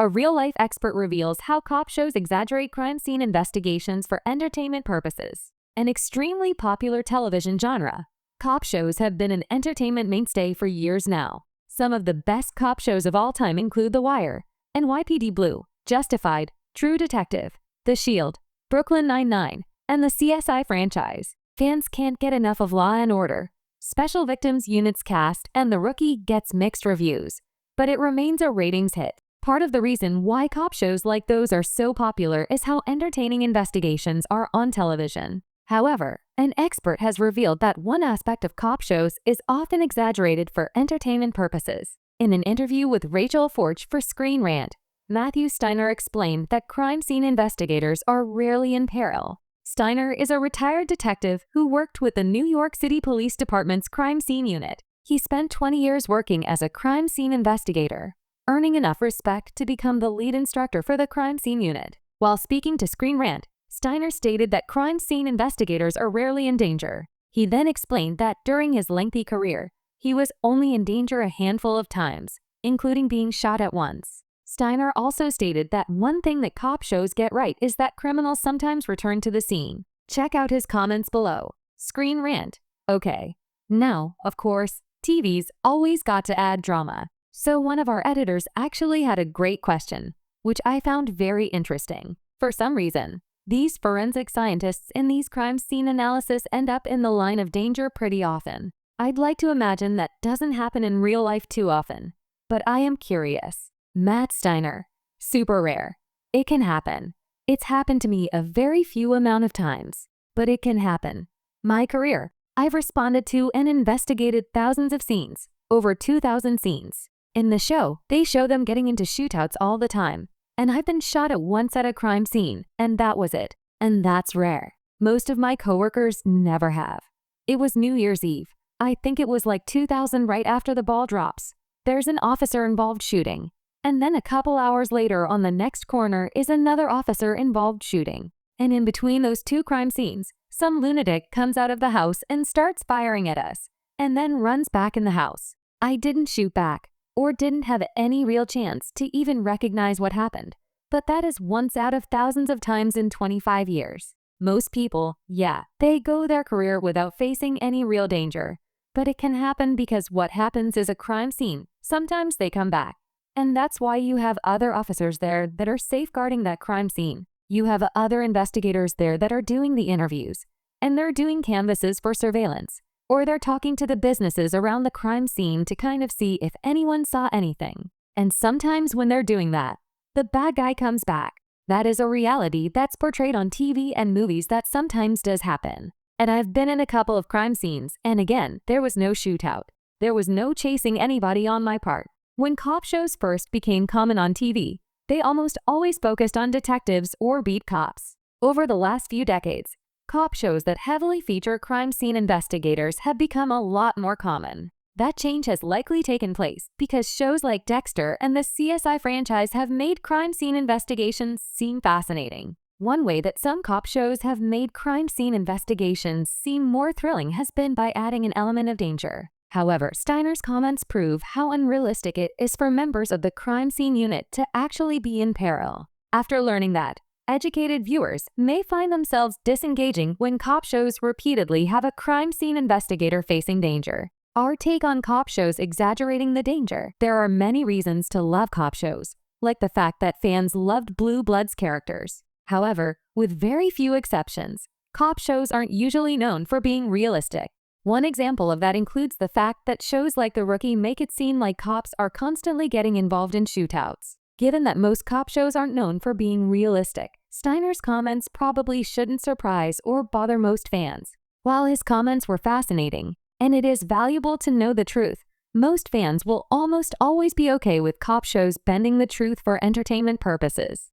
A real-life expert reveals how cop shows exaggerate crime scene investigations for entertainment purposes. An extremely popular television genre, cop shows have been an entertainment mainstay for years now. Some of the best cop shows of all time include The Wire, NYPD Blue, Justified, True Detective, The Shield, Brooklyn Nine-Nine, and the CSI franchise. Fans can't get enough of Law & Order. Special Victims Unit's cast and The Rookie gets mixed reviews, but it remains a ratings hit. Part of the reason why cop shows like those are so popular is how entertaining investigations are on television. However, an expert has revealed that one aspect of cop shows is often exaggerated for entertainment purposes. In an interview with Rachel Forge for Screen Rant, Matthew Steiner explained that crime scene investigators are rarely in peril. Steiner is a retired detective who worked with the New York City Police Department's crime scene unit. He spent 20 years working as a crime scene investigator, earning enough respect to become the lead instructor for the crime scene unit. While speaking to Screen Rant, Steiner stated that crime scene investigators are rarely in danger. He then explained that during his lengthy career, he was only in danger a handful of times, including being shot at once. Steiner also stated that one thing that cop shows get right is that criminals sometimes return to the scene. Check out his comments below. Screen Rant. Okay. Now, of course, TV's always got to add drama. So one of our editors actually had a great question, which I found very interesting. For some reason, these forensic scientists in these crime scene analysis end up in the line of danger pretty often. I'd like to imagine that doesn't happen in real life too often, but I am curious. Matt Steiner. Super rare. It can happen. It's happened to me a very few amount of times, but it can happen. My career, I've responded to and investigated thousands of scenes, over 2,000 scenes. In the show, they show them getting into shootouts all the time, and I've been shot at once at a crime scene, and that was it. And that's rare. Most of my coworkers never have. It was New Year's Eve. I think it was like 2000 right after the ball drops. There's an officer-involved shooting. And then a couple hours later on the next corner is another officer-involved shooting. And in between those two crime scenes, some lunatic comes out of the house and starts firing at us, and then runs back in the house. I didn't shoot back, or didn't have any real chance to even recognize what happened. But that is once out of thousands of times in 25 years. Most people, yeah, they go their career without facing any real danger. But it can happen because what happens is a crime scene. Sometimes they come back. And that's why you have other officers there that are safeguarding that crime scene. You have other investigators there that are doing the interviews. And they're doing canvasses for surveillance. Or they're talking to the businesses around the crime scene to kind of see if anyone saw anything. And sometimes when they're doing that, the bad guy comes back. That is a reality that's portrayed on TV and movies that sometimes does happen. And I've been in a couple of crime scenes, and again, there was no shootout. There was no chasing anybody on my part. When cop shows first became common on TV, they almost always focused on detectives or beat cops. Over the last few decades, cop shows that heavily feature crime scene investigators have become a lot more common. That change has likely taken place because shows like Dexter and the CSI franchise have made crime scene investigations seem fascinating. One way that some cop shows have made crime scene investigations seem more thrilling has been by adding an element of danger. However, Steiner's comments prove how unrealistic it is for members of the crime scene unit to actually be in peril. After learning that, educated viewers may find themselves disengaging when cop shows repeatedly have a crime scene investigator facing danger. Our take on cop shows exaggerating the danger. There are many reasons to love cop shows, like the fact that fans loved Blue Bloods characters. However, with very few exceptions, cop shows aren't usually known for being realistic. One example of that includes the fact that shows like The Rookie make it seem like cops are constantly getting involved in shootouts. Given that most cop shows aren't known for being realistic, Steiner's comments probably shouldn't surprise or bother most fans. While his comments were fascinating, and it is valuable to know the truth, most fans will almost always be okay with cop shows bending the truth for entertainment purposes.